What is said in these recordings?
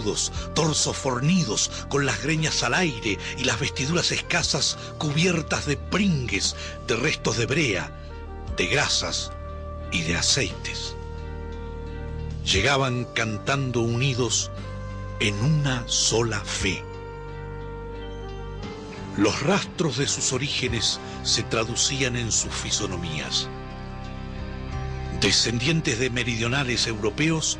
desnudos, torsos fornidos, con las greñas al aire y las vestiduras escasas cubiertas de pringues, de restos de brea, de grasas y de aceites. Llegaban cantando unidos en una sola fe. Los rastros de sus orígenes se traducían en sus fisonomías. Descendientes de meridionales europeos,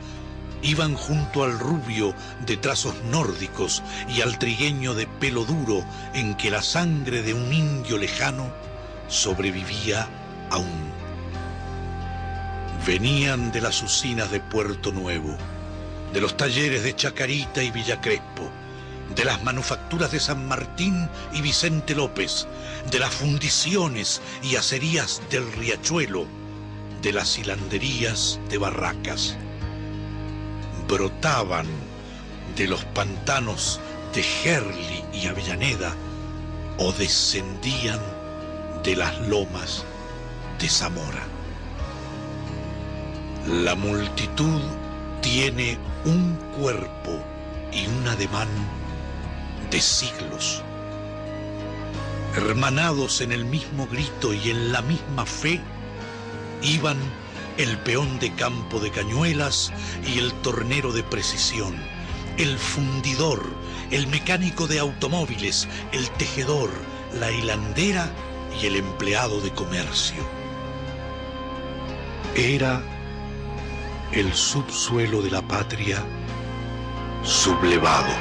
iban junto al rubio de trazos nórdicos y al trigueño de pelo duro en que la sangre de un indio lejano sobrevivía aún. Venían de las usinas de Puerto Nuevo, de los talleres de Chacarita y Villa Crespo, de las manufacturas de San Martín y Vicente López, de las fundiciones y acerías del Riachuelo, de las hilanderías de Barracas. Brotaban de los pantanos de Gerli y Avellaneda o descendían de las lomas de Zamora. La multitud tiene un cuerpo y un ademán de siglos. Hermanados en el mismo grito y en la misma fe, iban el peón de campo de cañuelas y el tornero de precisión, el fundidor, el mecánico de automóviles, el tejedor, la hilandera y el empleado de comercio. Era el subsuelo de la patria sublevado.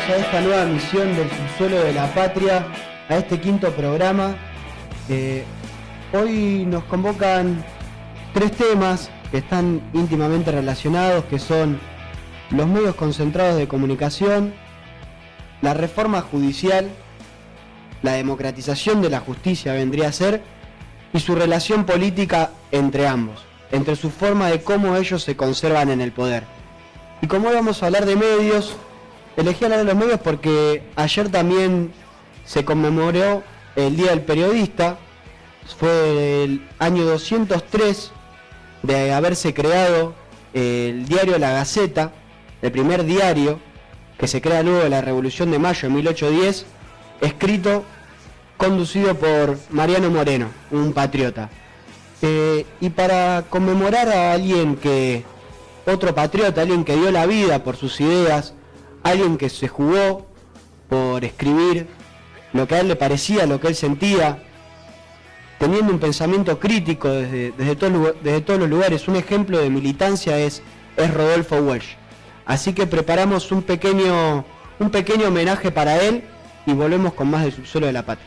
Esta nueva misión del subsuelo de la patria, a este quinto programa. Hoy nos convocan tres temas que están íntimamente relacionados, que son los medios concentrados de comunicación, la reforma judicial, la democratización de la justicia vendría a ser, y su relación política entre ambos, entre su forma de cómo ellos se conservan en el poder. Y como hoy vamos a hablar de medios, elegí hablar de los medios porque ayer también se conmemoró el Día del Periodista. Fue el año 203 de haberse creado el diario La Gaceta, el primer diario que se crea luego de la Revolución de Mayo de 1810, escrito, conducido por Mariano Moreno, un patriota. Y para conmemorar a otro patriota, alguien que dio la vida por sus ideas, alguien que se jugó por escribir lo que a él le parecía, lo que él sentía, teniendo un pensamiento crítico desde todos los lugares. Un ejemplo de militancia es Rodolfo Walsh. Así que preparamos un pequeño homenaje para él y volvemos con más del subsuelo de la patria.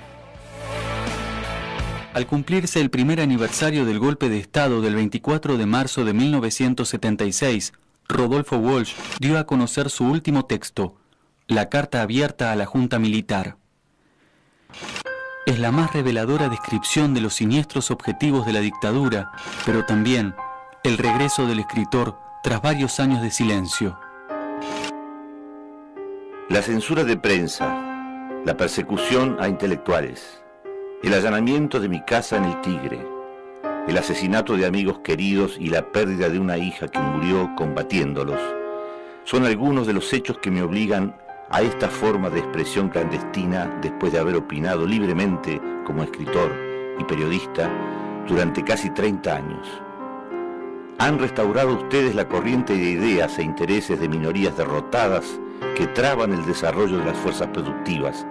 Al cumplirse el primer aniversario del golpe de Estado del 24 de marzo de 1976, Rodolfo Walsh dio a conocer su último texto, la carta abierta a la Junta Militar. Es la más reveladora descripción de los siniestros objetivos de la dictadura, pero también el regreso del escritor tras varios años de silencio. La censura de prensa, la persecución a intelectuales, el allanamiento de mi casa en el Tigre, el asesinato de amigos queridos y la pérdida de una hija que murió combatiéndolos, son algunos de los hechos que me obligan a esta forma de expresión clandestina después de haber opinado libremente como escritor y periodista durante casi 30 años. Han restaurado ustedes la corriente de ideas e intereses de minorías derrotadas que traban el desarrollo de las fuerzas productivas,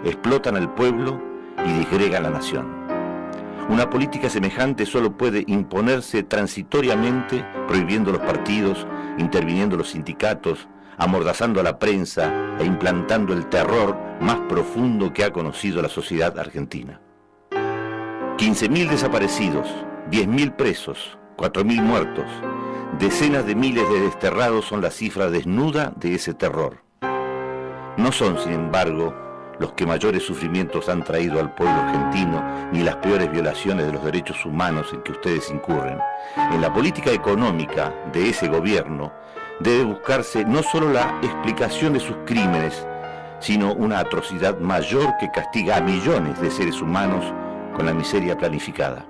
explotan al pueblo y disgregan la nación. Una política semejante solo puede imponerse transitoriamente, prohibiendo los partidos, interviniendo los sindicatos, amordazando a la prensa e implantando el terror más profundo que ha conocido la sociedad argentina. 15.000 desaparecidos, 10.000 presos, 4.000 muertos, Decenas de miles de desterrados son la cifra desnuda de ese terror. No son, sin embargo, los que mayores sufrimientos han traído al pueblo argentino, ni las peores violaciones de los derechos humanos en que ustedes incurren. En la política económica de ese gobierno debe buscarse no solo la explicación de sus crímenes, sino una atrocidad mayor que castiga a millones de seres humanos con la miseria planificada.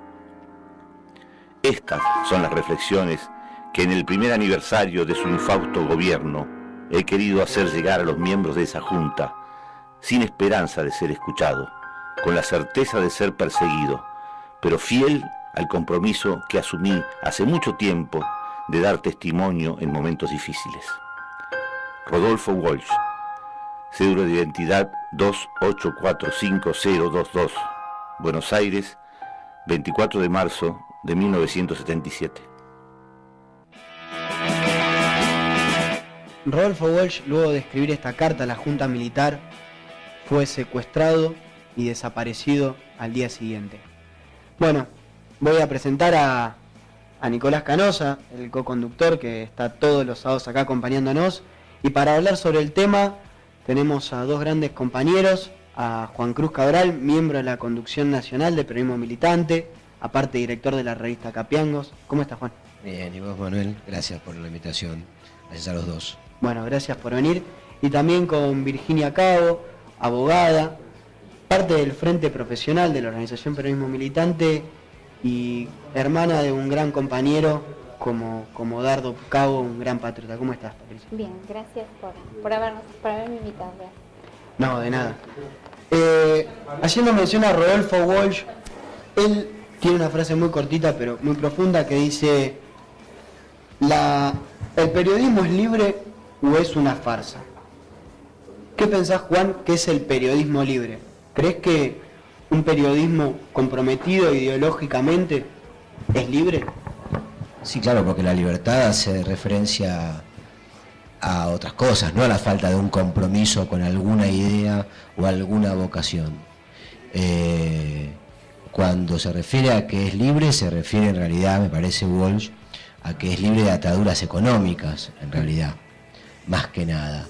Estas son las reflexiones que en el primer aniversario de su infausto gobierno he querido hacer llegar a los miembros de esa junta, sin esperanza de ser escuchado, con la certeza de ser perseguido, pero fiel al compromiso que asumí hace mucho tiempo de dar testimonio en momentos difíciles. Rodolfo Walsh, cédula de identidad 28455022, Buenos Aires, 24 de marzo de 1977. Rodolfo Walsh, luego de escribir esta carta a la Junta Militar, fue secuestrado y desaparecido al día siguiente. Bueno, voy a presentar a Nicolás Canosa, el co-conductor que está todos los sábados acá acompañándonos, y para hablar sobre el tema tenemos a dos grandes compañeros, a Juan Cruz Cabral, miembro de la Conducción Nacional de Periodismo Militante, aparte director de la revista Capiangos. ¿Cómo estás, Juan? Bien, y vos, Manuel, gracias por la invitación. Gracias a los dos. Bueno, gracias por venir. Y también con Virginia Cabo, abogada, parte del Frente Profesional de la Organización Periodismo Militante y hermana de un gran compañero como Dardo Cabo, un gran patriota. ¿Cómo estás, Patricia? Bien, gracias por haberme invitado. No, de nada. Haciendo mención a Rodolfo Walsh, él tiene una frase muy cortita pero muy profunda que dice: ¿el periodismo es libre o es una farsa? ¿Qué pensás, Juan, que es el periodismo libre? ¿Crees que un periodismo comprometido ideológicamente es libre? Sí, claro, porque la libertad hace referencia a otras cosas, no a la falta de un compromiso con alguna idea o alguna vocación. Cuando se refiere a que es libre, se refiere en realidad, me parece Walsh, a que es libre de ataduras económicas, en realidad, más que nada.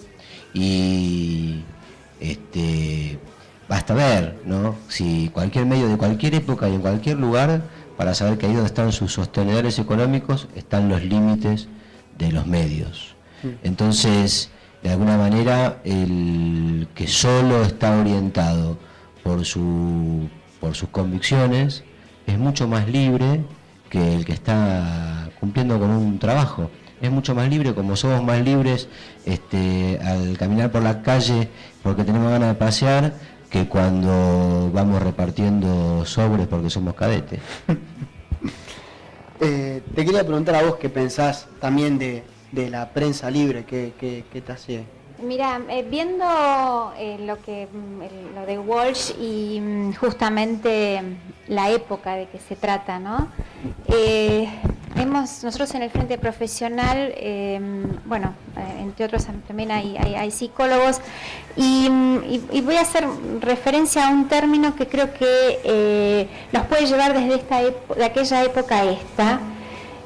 Y basta ver, ¿no?, si cualquier medio de cualquier época y en cualquier lugar, para saber que ahí donde están sus sostenedores económicos están los límites de los medios. Entonces, de alguna manera, el que solo está orientado por sus convicciones es mucho más libre que el que está cumpliendo con un trabajo. Es mucho más libre, como somos más libres al caminar por la calle porque tenemos ganas de pasear, que cuando vamos repartiendo sobres porque somos cadetes. Te quería preguntar a vos qué pensás también de la prensa libre, qué te hace. Mira, viendo lo de Walsh y justamente la época de que se trata, ¿no? Nosotros en el Frente Profesional, entre otros también hay psicólogos, y voy a hacer referencia a un término que creo que nos puede llevar desde de aquella época a esta,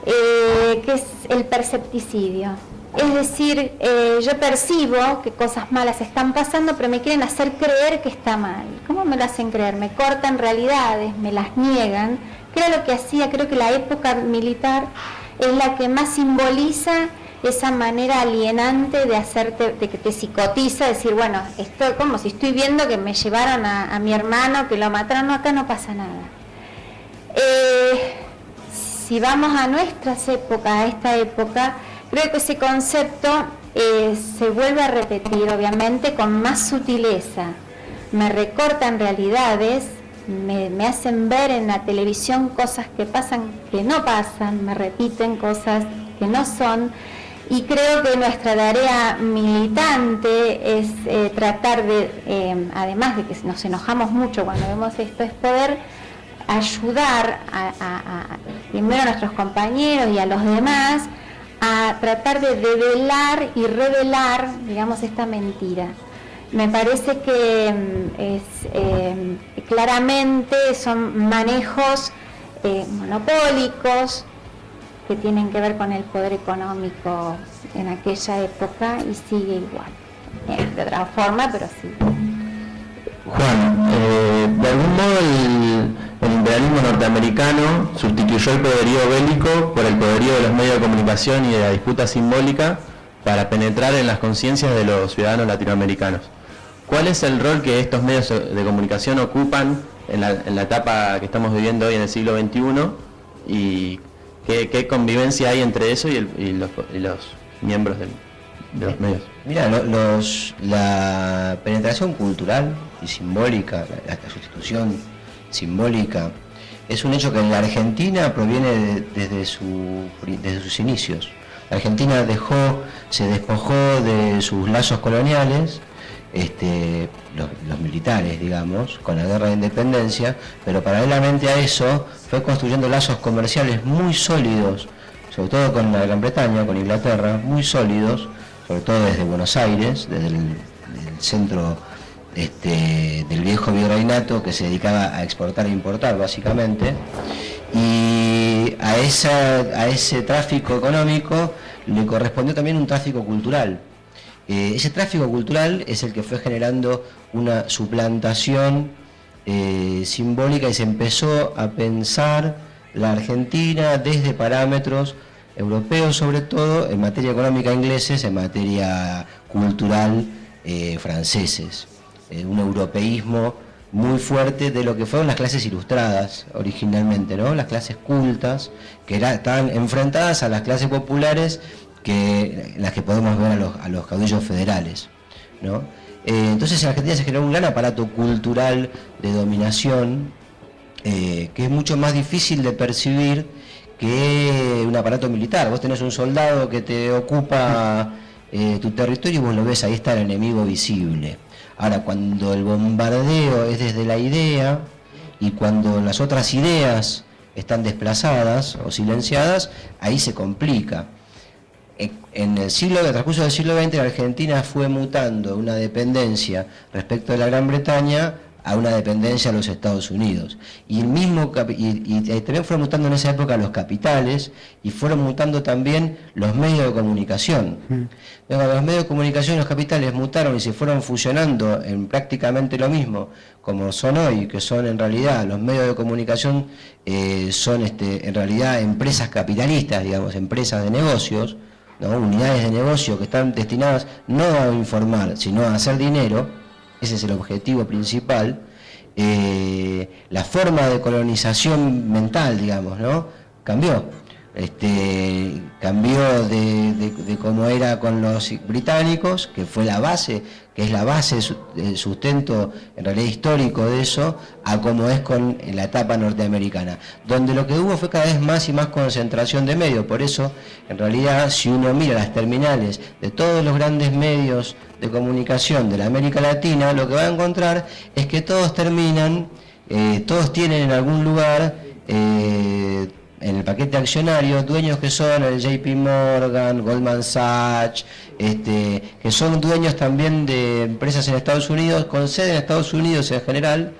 que es el percepticidio. Es decir, yo percibo que cosas malas están pasando, pero me quieren hacer creer que está mal. ¿Cómo me lo hacen creer? Me cortan realidades, me las niegan. ¿Qué era lo que hacía? Creo que la época militar es la que más simboliza esa manera alienante de que te psicotiza, decir, bueno, esto como si estoy viendo que me llevaron a mi hermano, que lo mataron, no, acá no pasa nada. Si vamos a nuestras épocas, a esta época, creo que ese concepto se vuelve a repetir, obviamente, con más sutileza. Me recortan realidades, me hacen ver en la televisión cosas que pasan, que no pasan, me repiten cosas que no son, y creo que nuestra tarea militante es tratar de, además de que nos enojamos mucho cuando vemos esto, es poder ayudar primero a nuestros compañeros y a los demás a tratar de develar y revelar, digamos, esta mentira. Me parece que claramente son manejos monopólicos, que tienen que ver con el poder económico en aquella época y sigue igual, de otra forma, pero sí. Juan, de algún modo el imperialismo norteamericano sustituyó el poderío bélico por el poderío de los medios de comunicación y de la disputa simbólica para penetrar en las conciencias de los ciudadanos latinoamericanos. ¿Cuál es el rol que estos medios de comunicación ocupan en la etapa que estamos viviendo hoy en el siglo XXI? ¿Y qué convivencia hay entre eso y los miembros de los medios? Mira, la penetración cultural y simbólica, la sustitución simbólica, es un hecho que en la Argentina proviene desde sus inicios. La Argentina se despojó de sus lazos coloniales, los militares, digamos, con la guerra de independencia, pero paralelamente a eso fue construyendo lazos comerciales muy sólidos, sobre todo con la Gran Bretaña, con Inglaterra, muy sólidos, sobre todo desde Buenos Aires, desde el centro del viejo virreinato, que se dedicaba a exportar e importar básicamente, y a ese tráfico económico le correspondió también un tráfico cultural. Ese tráfico cultural es el que fue generando una suplantación simbólica, y se empezó a pensar la Argentina desde parámetros europeos, sobre todo en materia económica ingleses, en materia cultural franceses. Un europeísmo muy fuerte de lo que fueron las clases ilustradas originalmente, ¿no? Las clases cultas, que estaban enfrentadas a las clases populares, las que podemos ver a los caudillos federales, ¿no? Entonces en Argentina se generó un gran aparato cultural de dominación, que es mucho más difícil de percibir que un aparato militar. Vos tenés un soldado que te ocupa tu territorio y vos lo ves, ahí está el enemigo visible. Ahora, cuando el bombardeo es desde la idea, y cuando las otras ideas están desplazadas o silenciadas, ahí se complica. En el transcurso del siglo XX, la Argentina fue mutando una dependencia respecto de la Gran Bretaña a una dependencia de los Estados Unidos. Y también fueron mutando en esa época los capitales, y fueron mutando también los medios de comunicación. Luego, los medios de comunicación y los capitales mutaron y se fueron fusionando en prácticamente lo mismo, como son hoy, que son en realidad los medios de comunicación, son en realidad empresas capitalistas, digamos, empresas de negocios, ¿no? Unidades de negocio que están destinadas no a informar, sino a hacer dinero. Ese es el objetivo principal. La forma de colonización mental, digamos, ¿no? Cambió. Cambió de cómo era con los británicos, que fue la base, que es la base, el sustento en realidad histórico de eso, a cómo es con la etapa norteamericana, donde lo que hubo fue cada vez más y más concentración de medios. Por eso, en realidad, si uno mira las terminales de todos los grandes medios de comunicación de la América Latina, lo que va a encontrar es que todos terminan, todos tienen en algún lugar, en el paquete accionario, dueños que son el JP Morgan, Goldman Sachs, que son dueños también de empresas en Estados Unidos, con sede en Estados Unidos en general,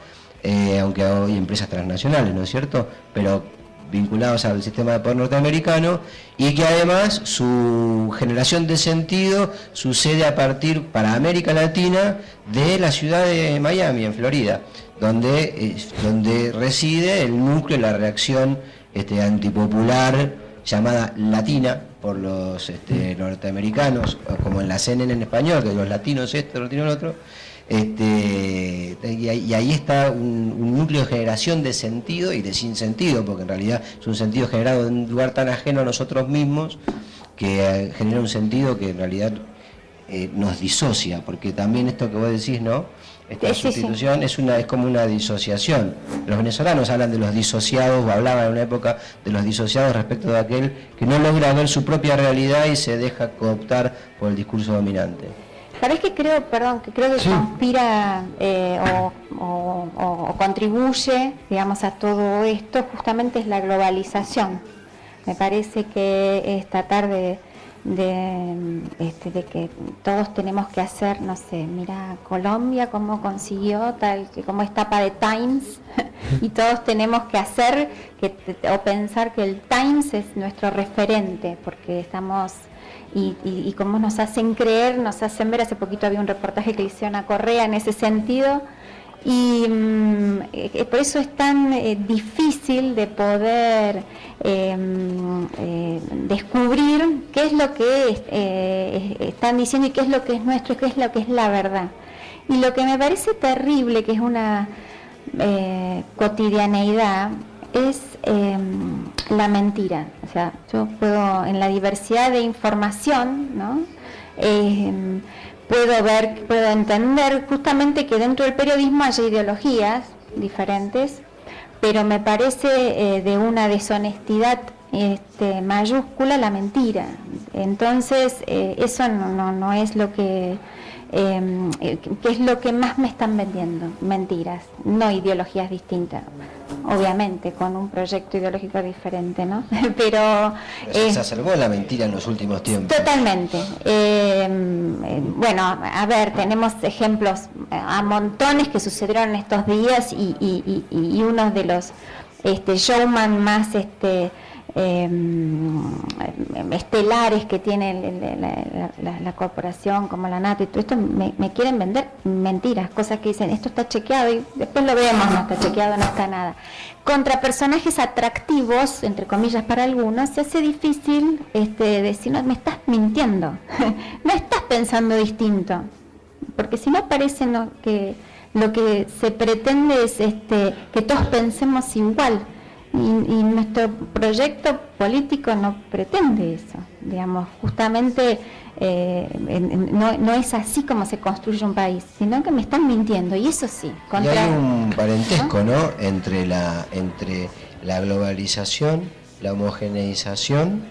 aunque hay empresas transnacionales, ¿no es cierto?, pero vinculados al sistema de poder norteamericano, y que además su generación de sentido sucede a partir, para América Latina, de la ciudad de Miami, en Florida, donde reside el núcleo de la reacción antipopular llamada latina por los norteamericanos, como en la CNN en español, que los latinos esto, los latinos lo otro, y ahí está un núcleo de generación de sentido y de sinsentido, porque en realidad es un sentido generado en un lugar tan ajeno a nosotros mismos, que genera un sentido que en realidad nos disocia, porque también esto que vos decís, ¿no? Esta sustitución es como una disociación. Los venezolanos hablan de los disociados, o hablaban en una época de los disociados respecto de aquel que no logra ver su propia realidad y se deja cooptar por el discurso dominante. ¿Sabés qué creo? Perdón, que creo que sí conspira o contribuye, digamos, a todo esto, justamente es la globalización. Me parece que es tratar de de que todos tenemos que hacer, no sé, mira Colombia cómo consiguió tal, que como es tapa de Times, y todos tenemos que hacer o pensar que el Times es nuestro referente, porque estamos, y como nos hacen creer, nos hacen ver, hace poquito había un reportaje que le hicieron a Correa en ese sentido, y por eso es tan difícil de poder descubrir qué es lo que están diciendo y qué es lo que es nuestro y qué es lo que es la verdad. Y lo que me parece terrible, que es una cotidianeidad, es la mentira. O sea, yo puedo, en la diversidad de información, ¿no? Puedo entender justamente que dentro del periodismo hay ideologías diferentes, pero me parece de una deshonestidad mayúscula la mentira. Entonces, eso no es lo que es lo que más me están vendiendo, mentiras, no ideologías distintas, obviamente con un proyecto ideológico diferente, ¿no? Pero se exacerbó la mentira en los últimos tiempos. Totalmente. Bueno, a ver, tenemos ejemplos a montones que sucedieron en estos días y uno de los showman más estelares que tiene la corporación, como la NATO y todo esto, me quieren vender mentiras, cosas que dicen esto está chequeado y después lo vemos, no está chequeado, no está nada. Contra personajes atractivos, entre comillas para algunos, se hace difícil decir, no, me estás mintiendo, no estás pensando distinto, porque si no parece que lo que se pretende es que todos pensemos igual. Y nuestro proyecto político no pretende eso, digamos, justamente no es así como se construye un país, sino que me están mintiendo, y eso sí. Y hay un parentesco, ¿no?, entre la globalización, la homogeneización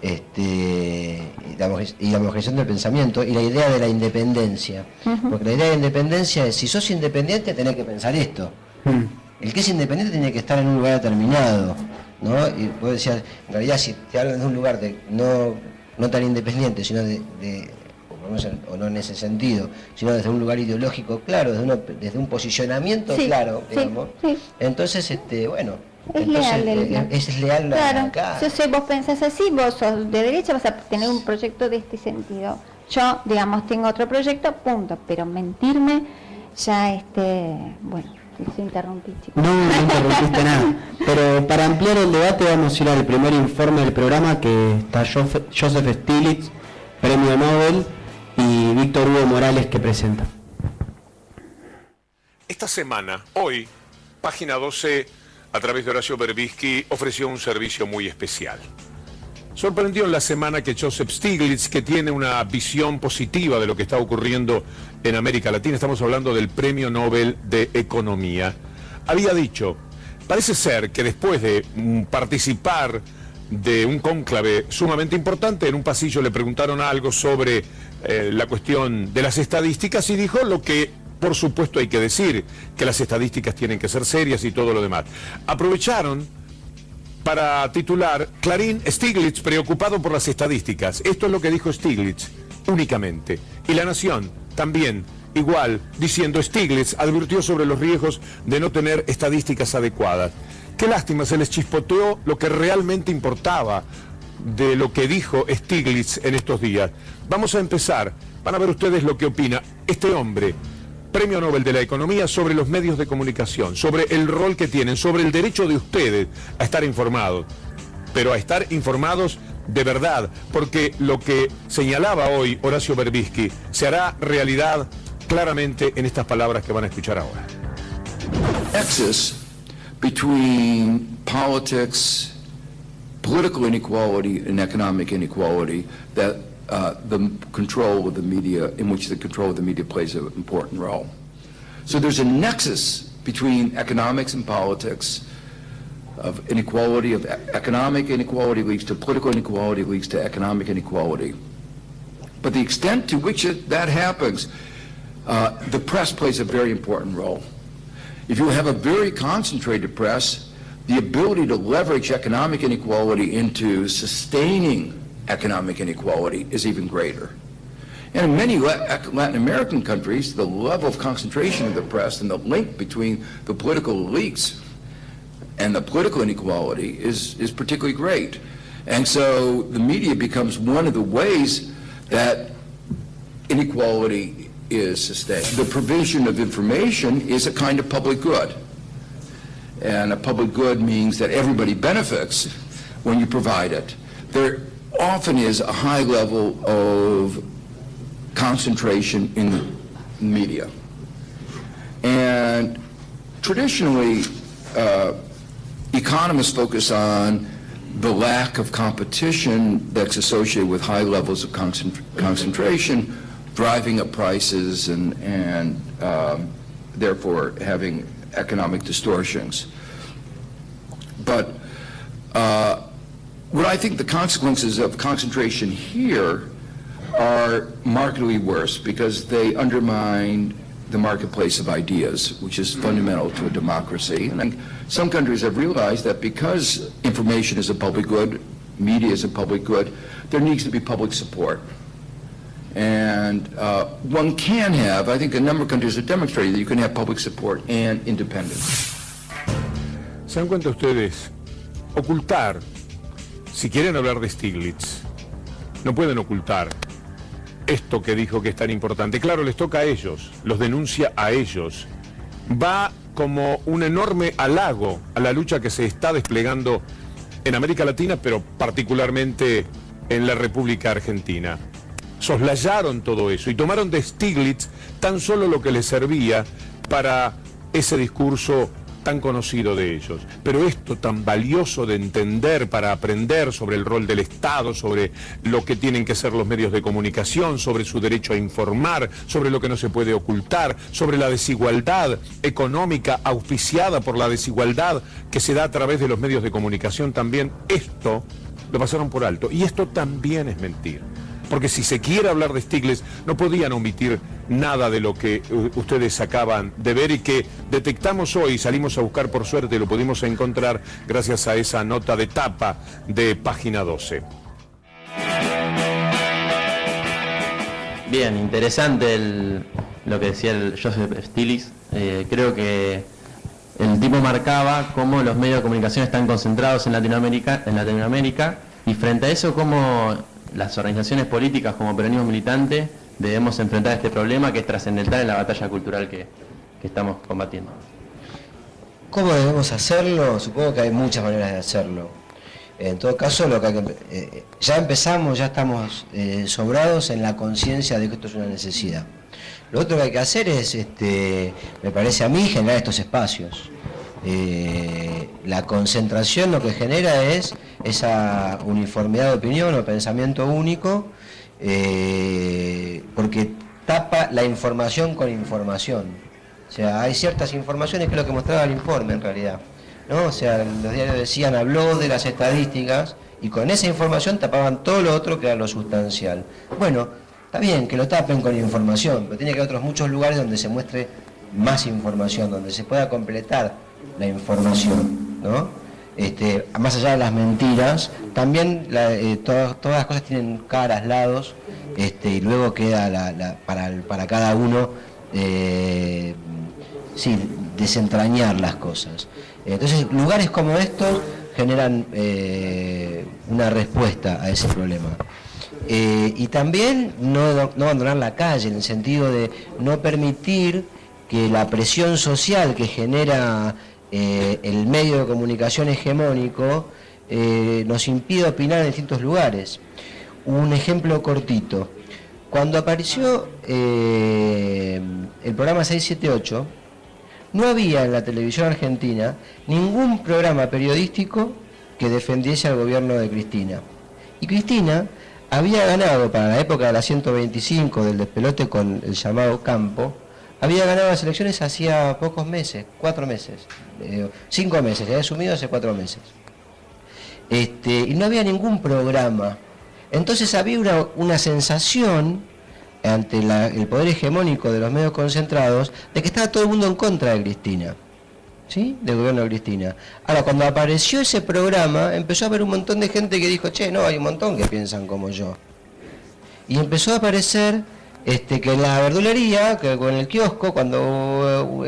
y la homogeneización del pensamiento y la idea de la independencia, porque la idea de independencia es, si sos independiente tenés que pensar esto. El que es independiente tiene que estar en un lugar determinado, ¿no? Y vos decías, en realidad, si te hablan de un lugar no tan independiente, sino o no en ese sentido, sino desde un lugar ideológico claro, desde un posicionamiento claro, digamos. Sí. Entonces, bueno, es leal claro, acá. Si vos pensás así, vos sos de derecha, vas a tener un proyecto de este sentido. Yo, digamos, tengo otro proyecto, punto. Pero mentirme, ya, bueno. Se interrumpí, chicos. No interrumpiste nada. Pero para ampliar el debate vamos a ir al primer informe del programa, que está Joseph Stiglitz, Premio Nobel, y Víctor Hugo Morales, que presenta. Esta semana, hoy, Página 12, a través de Horacio Berbisky, ofreció un servicio muy especial. Sorprendió en la semana que Joseph Stiglitz, que tiene una visión positiva de lo que está ocurriendo en América Latina, estamos hablando del Premio Nobel de Economía, había dicho, parece ser que después de participar de un cónclave sumamente importante, en un pasillo le preguntaron algo sobre la cuestión de las estadísticas y dijo lo que por supuesto hay que decir, que las estadísticas tienen que ser serias y todo lo demás. Aprovecharon para titular, Clarín, Stiglitz preocupado por las estadísticas. Esto es lo que dijo Stiglitz, únicamente. Y La Nación, también, igual, diciendo, Stiglitz advirtió sobre los riesgos de no tener estadísticas adecuadas. Qué lástima, se les chispoteó lo que realmente importaba de lo que dijo Stiglitz en estos días. Vamos a empezar, van a ver ustedes lo que opina este hombre, Premio Nobel de la Economía, sobre los medios de comunicación, sobre el rol que tienen, sobre el derecho de ustedes a estar informados, pero a estar informados de verdad, porque lo que señalaba hoy Horacio Berbisky se hará realidad claramente en estas palabras que van a escuchar ahora. Nexus between politics, political inequality and economic inequality that the control of the media, in which the control of the media plays an important role. So there's a nexus between economics and politics, of inequality, of economic inequality leads to political inequality, leads to economic inequality. But the extent to which that happens, the press plays a very important role. If you have a very concentrated press, the ability to leverage economic inequality into sustaining economic inequality is even greater. And in many Latin American countries, the level of concentration of the press and the link between the political elites and the political inequality is particularly great. And so the media becomes one of the ways that inequality is sustained. The provision of information is a kind of public good. And a public good means that everybody benefits when you provide it. There often is a high level of concentration in the media. And traditionally, economists focus on the lack of competition that's associated with high levels of concentration, driving up prices and therefore having economic distortions. But what I think the consequences of concentration here are markedly worse because they undermine the marketplace of ideas, which is fundamental to a democracy. And some countries have realized that because information is a public good, media is a public good, there needs to be public support. And one can have, I think a number of countries have demonstrated that you can have public support and independence. ¿Se dan cuenta ustedes? Ocultar, si quieren hablar de Stiglitz, no pueden ocultar esto que dijo que es tan importante. Claro, les toca a ellos, los denuncia a ellos. Va como un enorme halago a la lucha que se está desplegando en América Latina, pero particularmente en la República Argentina. Soslayaron todo eso y tomaron de Stiglitz tan solo lo que les servía para ese discurso tan conocido de ellos. Pero esto tan valioso de entender para aprender sobre el rol del Estado, sobre lo que tienen que ser los medios de comunicación, sobre su derecho a informar, sobre lo que no se puede ocultar, sobre la desigualdad económica auspiciada por la desigualdad que se da a través de los medios de comunicación también, esto lo pasaron por alto. Y esto también es mentir. Porque si se quiere hablar de Stiglitz, no podían omitir nada de lo que ustedes acaban de ver y que detectamos hoy, salimos a buscar por suerte, lo pudimos encontrar gracias a esa nota de tapa de Página 12. Bien, interesante lo que decía el Joseph Stiglitz. Creo que el tipo marcaba cómo los medios de comunicación están concentrados en Latinoamérica y frente a eso cómo las organizaciones políticas como peronismo militante debemos enfrentar este problema que es trascendental en la batalla cultural que estamos combatiendo. ¿Cómo debemos hacerlo? Supongo que hay muchas maneras de hacerlo. En todo caso, lo que hay que, ya empezamos, ya estamos sobrados en la conciencia de que esto es una necesidad. Lo otro que hay que hacer es, me parece a mí, generar estos espacios. La concentración lo que genera es esa uniformidad de opinión o pensamiento único, porque tapa la información con información. O sea, hay ciertas informaciones que es lo que mostraba el informe en realidad, ¿no? O sea, los diarios decían, habló de las estadísticas y con esa información tapaban todo lo otro que era lo sustancial. Bueno, está bien que lo tapen con información, pero tiene que haber otros muchos lugares donde se muestre más información, donde se pueda completar la información, ¿no? Más allá de las mentiras, también todas las cosas tienen caras, lados, y luego queda para cada uno desentrañar las cosas. Entonces, lugares como estos generan una respuesta a ese problema. Y también no abandonar la calle, en el sentido de no permitir que la presión social que genera el medio de comunicación hegemónico nos impide opinar en distintos lugares. Un ejemplo cortito. Cuando apareció el programa 678, no había en la televisión argentina ningún programa periodístico que defendiese al gobierno de Cristina. Y Cristina había ganado para la época de la 125 del despelote con el llamado Campo, había ganado las elecciones hacía pocos meses, 4 meses, 5 meses, había asumido hace 4 meses. Y no había ningún programa. Entonces había una sensación ante el poder hegemónico de los medios concentrados de que estaba todo el mundo en contra de Cristina. ¿sí? Del gobierno de Cristina. Ahora, cuando apareció ese programa, empezó a haber un montón de gente que dijo, che, no, hay un montón que piensan como yo. Y empezó a aparecer que en la verdulería, que con el kiosco, cuando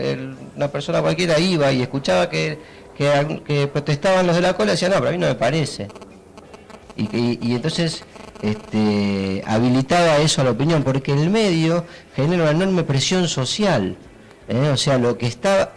una persona cualquiera iba y escuchaba que protestaban los de la cola, decía, no, pero a mí no me parece. Y entonces habilitaba eso a la opinión, porque el medio genera una enorme presión social. O sea, lo que está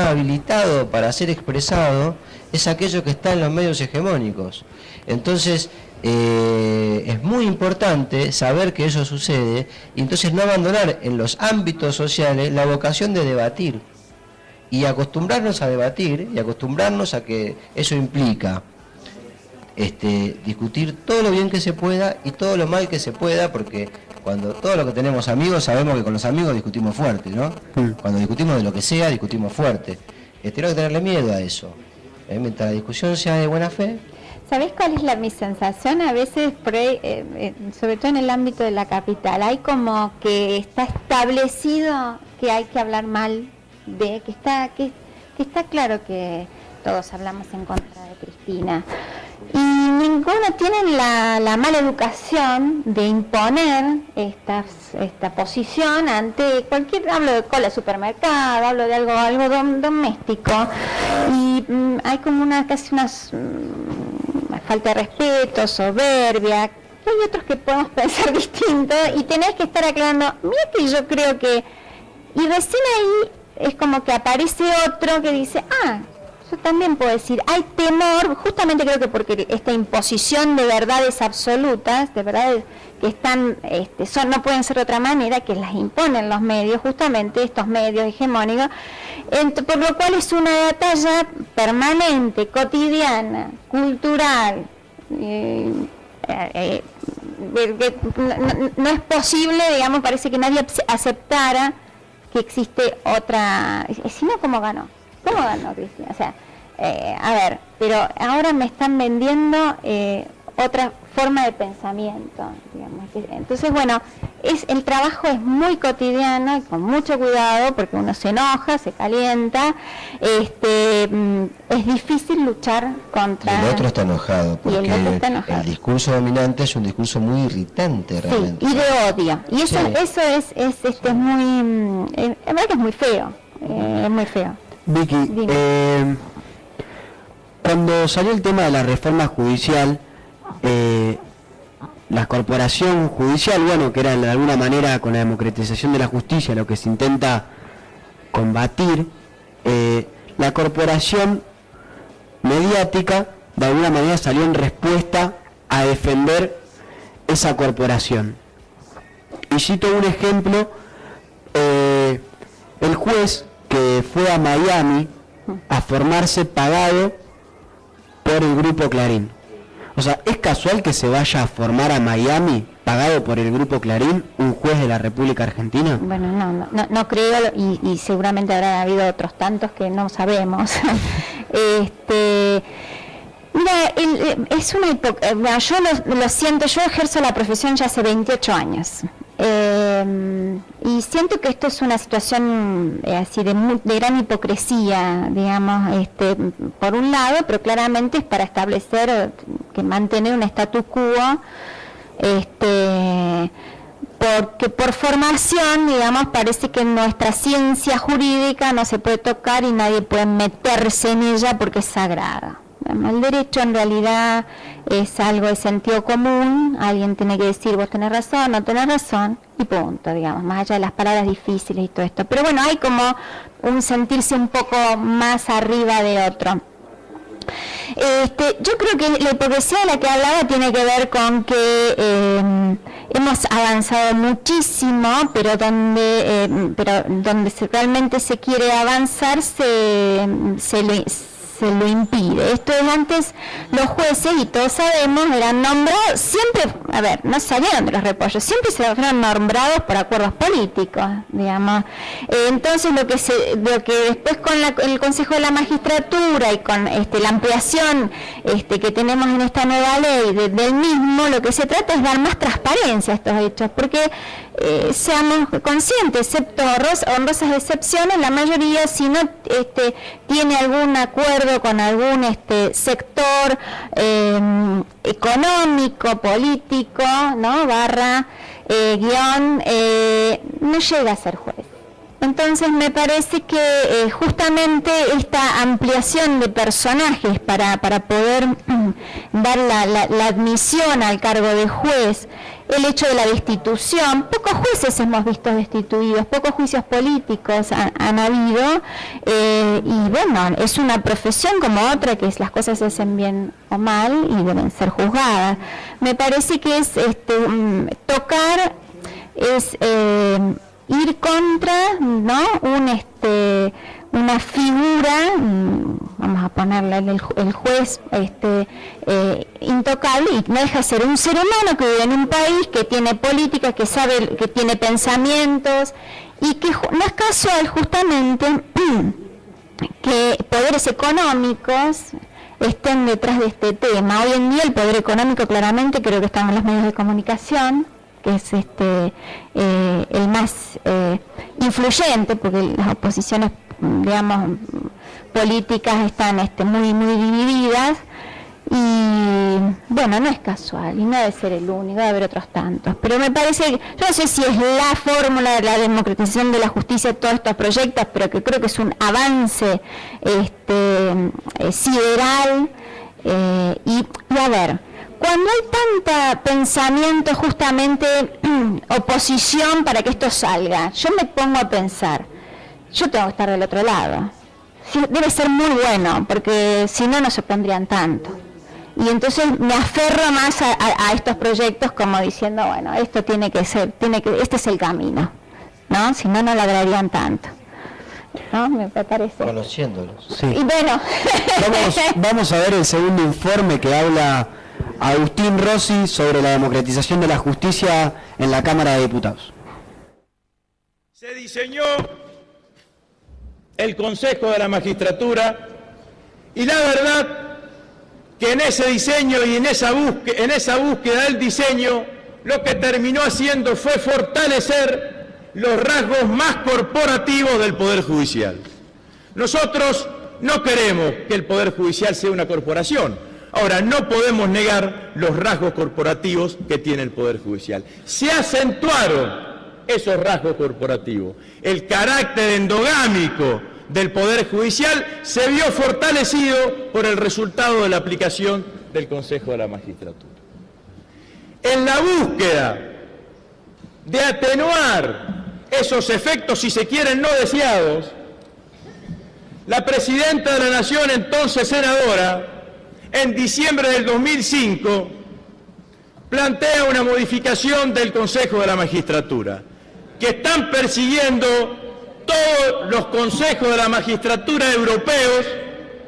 habilitado para ser expresado es aquello que está en los medios hegemónicos. Entonces, es muy importante saber que eso sucede y entonces no abandonar en los ámbitos sociales la vocación de debatir y acostumbrarnos a debatir y acostumbrarnos a que eso implica discutir todo lo bien que se pueda y todo lo mal que se pueda, porque cuando todos los que tenemos amigos sabemos que con los amigos discutimos fuerte, ¿no? Cuando discutimos de lo que sea, discutimos fuerte. Tenemos que tenerle miedo a eso. Mientras la discusión sea de buena fe. ¿Sabés cuál es mi sensación? A veces, sobre todo en el ámbito de la capital, hay como que está establecido que hay que hablar mal de, que está claro que todos hablamos en contra de Cristina. Y ninguno tiene la mala educación de imponer esta posición ante cualquier, hablo de cola de supermercado, hablo de algo doméstico, y hay como casi una falta de respeto, soberbia. Hay otros que podemos pensar distinto y tenés que estar aclarando, mira que yo creo que, y recién ahí es como que aparece otro que dice, yo también puedo decir, hay temor, justamente creo que porque esta imposición de verdades absolutas, de verdades que están, no pueden ser de otra manera, que las imponen los medios, justamente estos medios hegemónicos, por lo cual es una batalla permanente, cotidiana, cultural, no es posible, digamos, parece que nadie aceptara que existe otra, si no, ¿cómo ganó? ¿Cómo ganó Cristina? O sea, a ver, pero ahora me están vendiendo otra forma de pensamiento, digamos. Entonces, bueno, el trabajo es muy cotidiano y con mucho cuidado porque uno se enoja, se calienta, es difícil luchar contra... Y el otro está enojado, porque el discurso dominante es un discurso muy irritante realmente. Sí, y de odio. Y eso es muy... es verdad que es muy feo, es muy feo. Vicky, cuando salió el tema de la reforma judicial, la corporación judicial, bueno, que era de alguna manera con la democratización de la justicia lo que se intenta combatir, la corporación mediática de alguna manera salió en respuesta a defender esa corporación. Y cito un ejemplo, el juez que fue a Miami a formarse pagado por el Grupo Clarín. O sea, ¿es casual que se vaya a formar a Miami pagado por el Grupo Clarín un juez de la República Argentina? Bueno, no creo, y seguramente habrá habido otros tantos que no sabemos. Mira, es una yo lo siento, yo ejerzo la profesión ya hace 28 años. Y siento que esto es una situación así de gran hipocresía, digamos, por un lado, pero claramente es para establecer, que mantener un status quo, porque por formación, digamos, parece que nuestra ciencia jurídica no se puede tocar y nadie puede meterse en ella porque es sagrada. El derecho en realidad es algo de sentido común, alguien tiene que decir vos tenés razón, no tenés razón, y punto, digamos, más allá de las palabras difíciles y todo esto. Pero bueno, hay como un sentirse un poco más arriba de otro. Yo creo que la hipocresía de la que hablaba tiene que ver con que hemos avanzado muchísimo, pero donde realmente se quiere avanzar se lo impide. Esto es antes, los jueces, y todos sabemos, eran nombrados, siempre a ver, no salieron de los repollos, siempre se fueron nombrados por acuerdos políticos, digamos. Entonces lo que después con el Consejo de la Magistratura y con la ampliación que tenemos en esta nueva ley del mismo, lo que se trata es dar más transparencia a estos hechos, porque seamos conscientes, excepto honrosas excepciones, la mayoría, si no tiene algún acuerdo con algún sector económico, político, ¿no? No llega a ser juez. Entonces me parece que justamente esta ampliación de personajes para poder dar la admisión al cargo de juez, el hecho de la destitución, pocos jueces hemos visto destituidos, pocos juicios políticos han habido, y bueno, es una profesión como otra, que las cosas se hacen bien o mal y deben ser juzgadas. Me parece que es tocar, es ir contra, ¿no? Una figura, vamos a ponerle el juez intocable, y no deja de ser un ser humano que vive en un país, que tiene política, que sabe, que tiene pensamientos, y que no es casual justamente que poderes económicos estén detrás de este tema. Hoy en día el poder económico claramente creo que están en los medios de comunicación, que es el más influyente, porque las oposiciones, digamos, políticas están muy divididas, y bueno, no es casual y no debe ser el único, debe haber otros tantos, pero me parece, yo no sé si es la fórmula de la democratización de la justicia todos estos proyectos, pero que creo que es un avance sideral, y a ver, cuando hay tanta pensamiento, justamente oposición para que esto salga, yo me pongo a pensar, yo tengo que estar del otro lado. Sí, debe ser muy bueno, porque si no, no se opondrían tanto. Y entonces me aferro más a estos proyectos, como diciendo, bueno, esto tiene que ser, este es el camino, ¿no? Si no, no lograrían tanto, ¿no? Me parece. Conociéndolos. Sí. Y bueno. Vamos a ver el segundo informe que habla Agustín Rossi sobre la democratización de la justicia en la Cámara de Diputados. Se diseñó el Consejo de la Magistratura, y la verdad que en ese diseño y en esa búsqueda del diseño, lo que terminó haciendo fue fortalecer los rasgos más corporativos del Poder Judicial. Nosotros no queremos que el Poder Judicial sea una corporación. Ahora, no podemos negar los rasgos corporativos que tiene el Poder Judicial. Se acentuaron esos rasgos corporativos. El carácter endogámico del Poder Judicial se vio fortalecido por el resultado de la aplicación del Consejo de la Magistratura. En la búsqueda de atenuar esos efectos, si se quieren, no deseados, la Presidenta de la Nación, entonces senadora, en diciembre del 2005, plantea una modificación del Consejo de la Magistratura, que están persiguiendo todos los consejos de la magistratura europeos,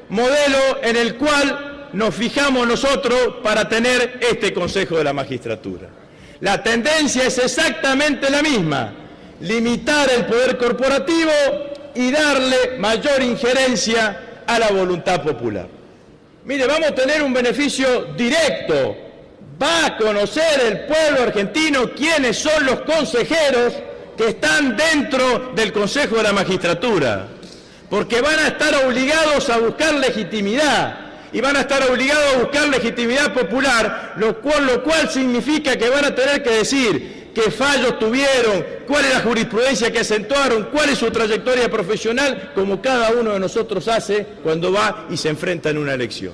modelo en el cual nos fijamos nosotros para tener este Consejo de la Magistratura. La tendencia es exactamente la misma: limitar el poder corporativo y darle mayor injerencia a la voluntad popular. Mire, vamos a tener un beneficio directo. Va a conocer el pueblo argentino quiénes son los consejeros que están dentro del Consejo de la Magistratura, porque van a estar obligados a buscar legitimidad, y van a estar obligados a buscar legitimidad popular, lo cual significa que van a tener que decir qué fallos tuvieron, cuál es la jurisprudencia que acentuaron, cuál es su trayectoria profesional, como cada uno de nosotros hace cuando va y se enfrenta en una elección.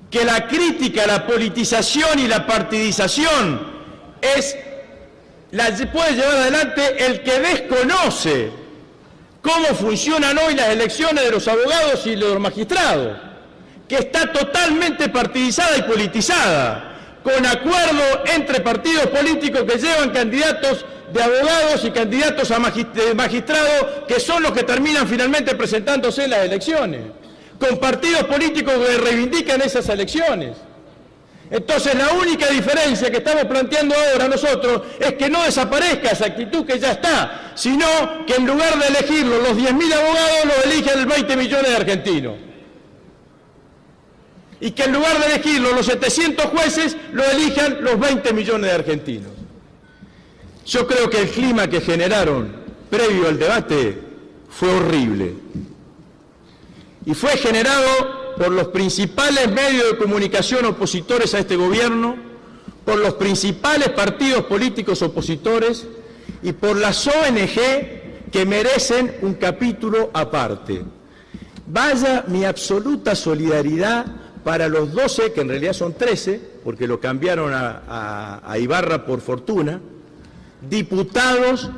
Que la crítica, la politización y la partidización puede llevar adelante el que desconoce cómo funcionan hoy las elecciones de los abogados y de los magistrados, que está totalmente partidizada y politizada, con acuerdo entre partidos políticos que llevan candidatos de abogados y candidatos a magistrados, que son los que terminan finalmente presentándose en las elecciones, con partidos políticos que reivindican esas elecciones. Entonces la única diferencia que estamos planteando ahora nosotros es que no desaparezca esa actitud que ya está, sino que en lugar de elegirlo los 10.000 abogados, los eligen 20 millones de argentinos. Y que en lugar de elegirlo los 700 jueces, lo elijan los 20 millones de argentinos. Yo creo que el clima que generaron previo al debate fue horrible. Y fue generado por los principales medios de comunicación opositores a este gobierno, por los principales partidos políticos opositores y por las ONG que merecen un capítulo aparte. Vaya mi absoluta solidaridad para los 12, que en realidad son 13, porque lo cambiaron a Ibarra por fortuna, diputados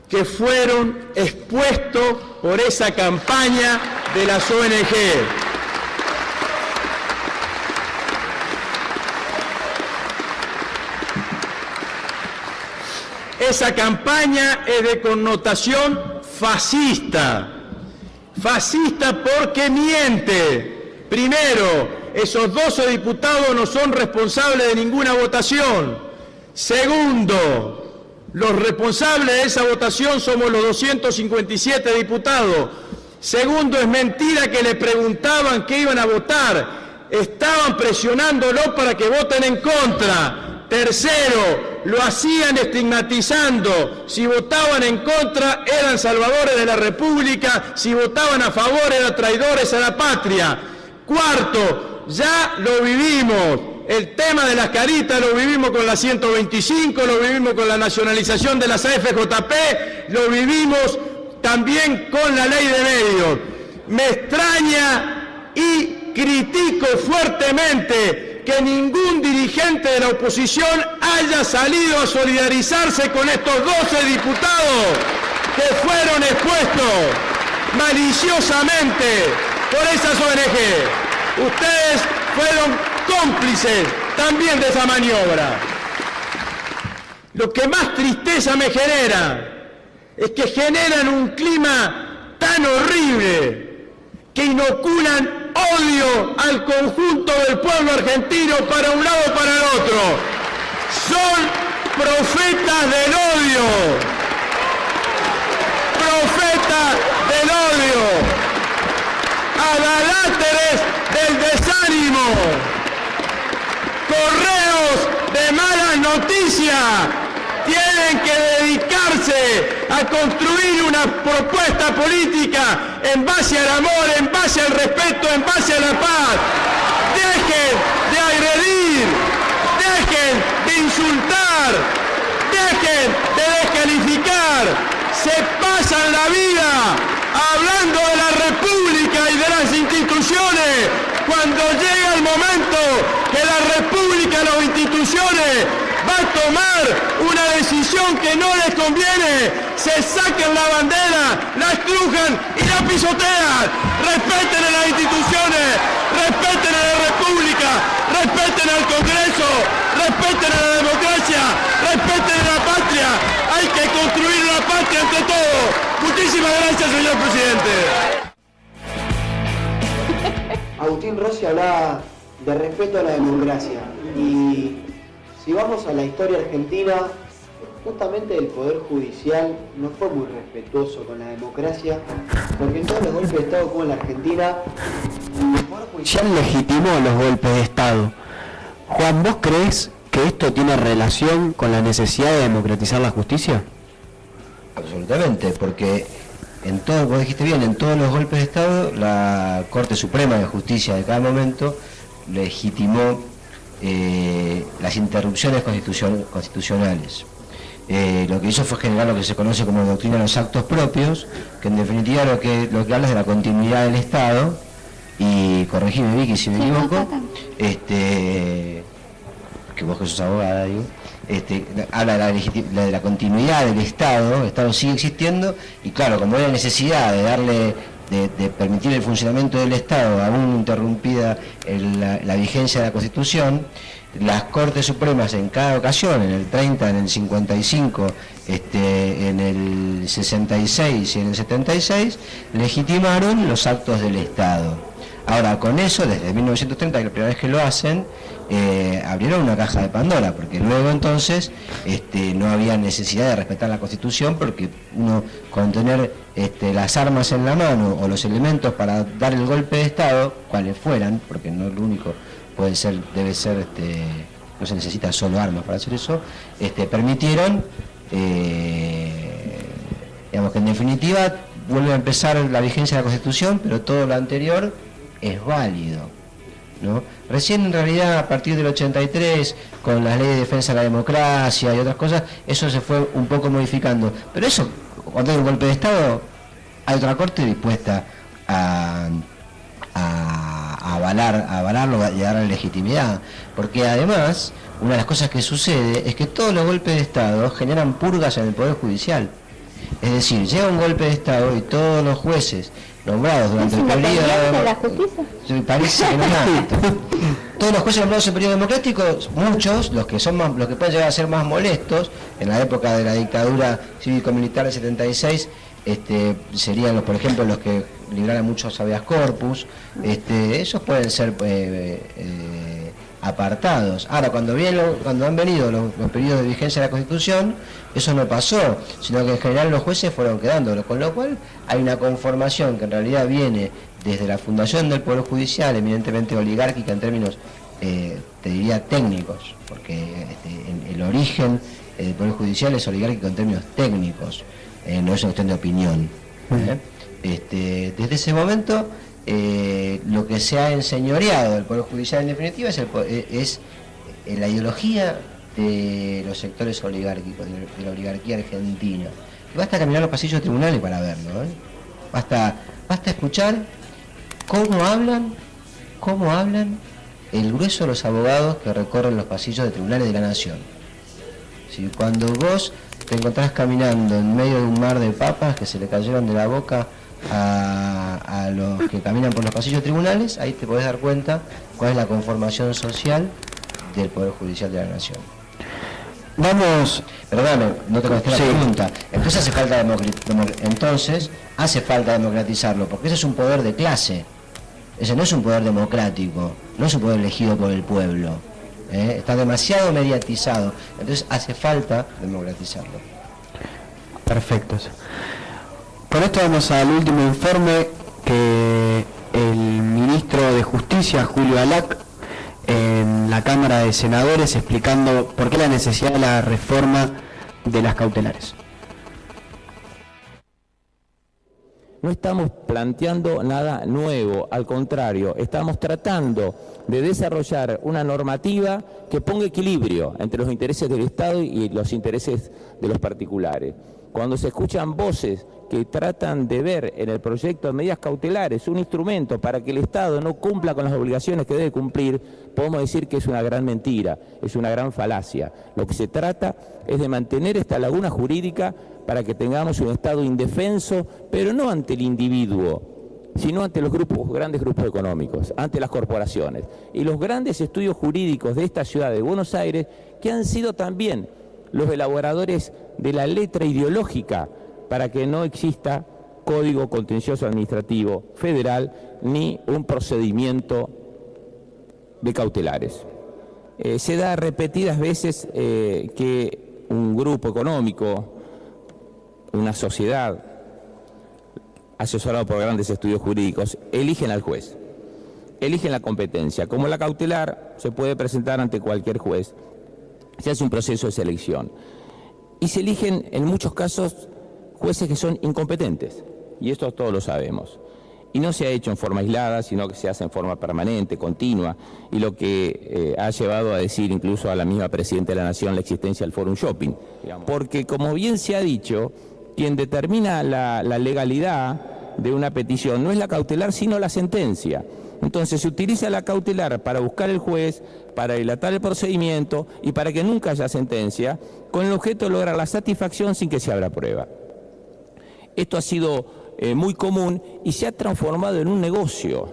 que fueron expuestos por esa campaña de las ONG. Esa campaña es de connotación fascista. Fascista porque miente. Primero, esos 12 diputados no son responsables de ninguna votación. Segundo, los responsables de esa votación somos los 257 diputados. Segundo, es mentira que le preguntaban qué iban a votar. Estaban presionándolo para que voten en contra. Tercero, lo hacían estigmatizando. Si votaban en contra, eran salvadores de la República. Si votaban a favor, eran traidores a la patria. Cuarto, ya lo vivimos. El tema de las caritas lo vivimos con la 125, lo vivimos con la nacionalización de las AFJP, lo vivimos también con la ley de medios. Me extraña y critico fuertemente que ningún dirigente de la oposición haya salido a solidarizarse con estos 12 diputados que fueron expuestos maliciosamente por esas ONG. Ustedes fueron cómplices también de esa maniobra. Lo que más tristeza me genera es que generan un clima tan horrible que inoculan odio al conjunto del pueblo argentino para un lado o para el otro. Son profetas del odio. Profetas del odio. Adaláteres del desánimo. Correos de malas noticias. Tienen que dedicarse a construir una propuesta política en base al amor, en base al respeto, en base a la paz. Dejen de agredir, dejen de insultar, dejen de descalificar. Se pasan la vida hablando de la República y de las instituciones, cuando llega el momento que la República y las instituciones va a tomar una decisión que no les conviene, se sacan la bandera, la estrujan y la pisotean. Respeten a las instituciones, respeten a la República, respeten al Congreso, respeten a la democracia, respeten a la patria. Hay que construir la patria entre todos. Muchísimas gracias, señor presidente. Agustín Rossi hablaba de respeto a la democracia y si vamos a la historia argentina, justamente el Poder Judicial no fue muy respetuoso con la democracia, porque en todos los golpes de Estado como en la Argentina, el Poder Judicial legitimó los golpes de Estado. Juan, ¿vos crees que esto tiene relación con la necesidad de democratizar la justicia? Absolutamente, porque en todo, vos dijiste bien, en todos los golpes de Estado, la Corte Suprema de Justicia de cada momento legitimó las interrupciones constitucionales. Lo que hizo fue generar lo que se conoce como doctrina de los actos propios, que en definitiva lo que habla es de la continuidad del Estado, y corregime Vicky si me equivoco, que vos que sos abogada, digo, habla de la continuidad del Estado. El Estado sigue existiendo y claro, como hay la necesidad de darle de permitir el funcionamiento del Estado aún interrumpida la vigencia de la Constitución, las Cortes Supremas en cada ocasión, en el 30, en el 55, en el 66 y en el 76, legitimaron los actos del Estado. Ahora, con eso, desde 1930, que es la primera vez que lo hacen, abrieron una caja de Pandora, porque luego entonces no había necesidad de respetar la Constitución, porque uno con tener las armas en la mano o los elementos para dar el golpe de Estado, cuales fueran, porque no lo único puede ser, debe ser, no se necesita solo armas para hacer eso, permitieron, digamos que en definitiva vuelve a empezar la vigencia de la Constitución, pero todo lo anterior es válido, ¿no? Recién en realidad a partir del 83, con las leyes de defensa de la democracia y otras cosas, eso se fue un poco modificando, pero eso, cuando hay un golpe de Estado, hay otra corte dispuesta a avalarlo y a darle legitimidad, porque además una de las cosas que sucede es que todos los golpes de Estado generan purgas en el Poder Judicial. Es decir, llega un golpe de Estado y todos los jueces nombrados durante el periodo de la justicia. Parece que no tanto. Todos los jueces nombrados en periodo democrático, muchos, los que pueden llegar a ser más molestos, en la época de la dictadura cívico-militar del 76, serían por ejemplo los que libraran muchos habeas corpus, esos pueden ser apartados. Ahora, cuando han venido los periodos de vigencia de la Constitución, eso no pasó, sino que en general los jueces fueron quedando, con lo cual hay una conformación que en realidad viene desde la fundación del Poder Judicial, eminentemente oligárquica en términos, te diría, técnicos, porque el origen del Poder Judicial es oligárquico en términos técnicos, no es una cuestión de opinión. Desde ese momento, lo que se ha enseñoreado del Poder Judicial en definitiva es la ideología de los sectores oligárquicos, de la oligarquía argentina. Y basta caminar los pasillos de tribunales para verlo, Basta escuchar cómo hablan el grueso de los abogados que recorren los pasillos de tribunales de la nación. Si cuando vos te encontrás caminando en medio de un mar de papas que se le cayeron de la boca a los que caminan por los pasillos de tribunales, ahí te podés dar cuenta cuál es la conformación social del Poder Judicial de la Nación. Vamos... Perdón, no te contesté la pregunta. Entonces hace falta democratizarlo, porque ese es un poder de clase. Ese no es un poder democrático, no es un poder elegido por el pueblo. Está demasiado mediatizado, entonces hace falta democratizarlo. Perfecto. Con esto vamos al último informe que el ministro de Justicia, Julio Alac, en la Cámara de Senadores, explicando por qué la necesidad de la reforma de las cautelares. No estamos planteando nada nuevo, al contrario, estamos tratando de desarrollar una normativa que ponga equilibrio entre los intereses del Estado y los intereses de los particulares. Cuando se escuchan voces que tratan de ver en el proyecto de medidas cautelares un instrumento para que el Estado no cumpla con las obligaciones que debe cumplir, podemos decir que es una gran mentira, es una gran falacia. Lo que se trata es de mantener esta laguna jurídica para que tengamos un Estado indefenso, pero no ante el individuo, sino ante los grandes grupos económicos, ante las corporaciones. Y los grandes estudios jurídicos de esta ciudad de Buenos Aires, que han sido también los elaboradores de la letra ideológica para que no exista Código Contencioso Administrativo Federal ni un procedimiento de cautelares. Se da repetidas veces que un grupo económico, una sociedad, asesorado por grandes estudios jurídicos, eligen al juez, eligen la competencia. Como la cautelar se puede presentar ante cualquier juez, se hace un proceso de selección. Y se eligen en muchos casos jueces que son incompetentes, y esto todos lo sabemos. Y no se ha hecho en forma aislada, sino que se hace en forma permanente, continua, y lo que ha llevado a decir incluso a la misma Presidenta de la Nación la existencia del Forum Shopping. Porque, como bien se ha dicho, quien determina la legalidad de una petición no es la cautelar, sino la sentencia. Entonces se utiliza la cautelar para buscar el juez, para dilatar el procedimiento y para que nunca haya sentencia, con el objeto de lograr la satisfacción sin que se abra prueba. Esto ha sido muy común y se ha transformado en un negocio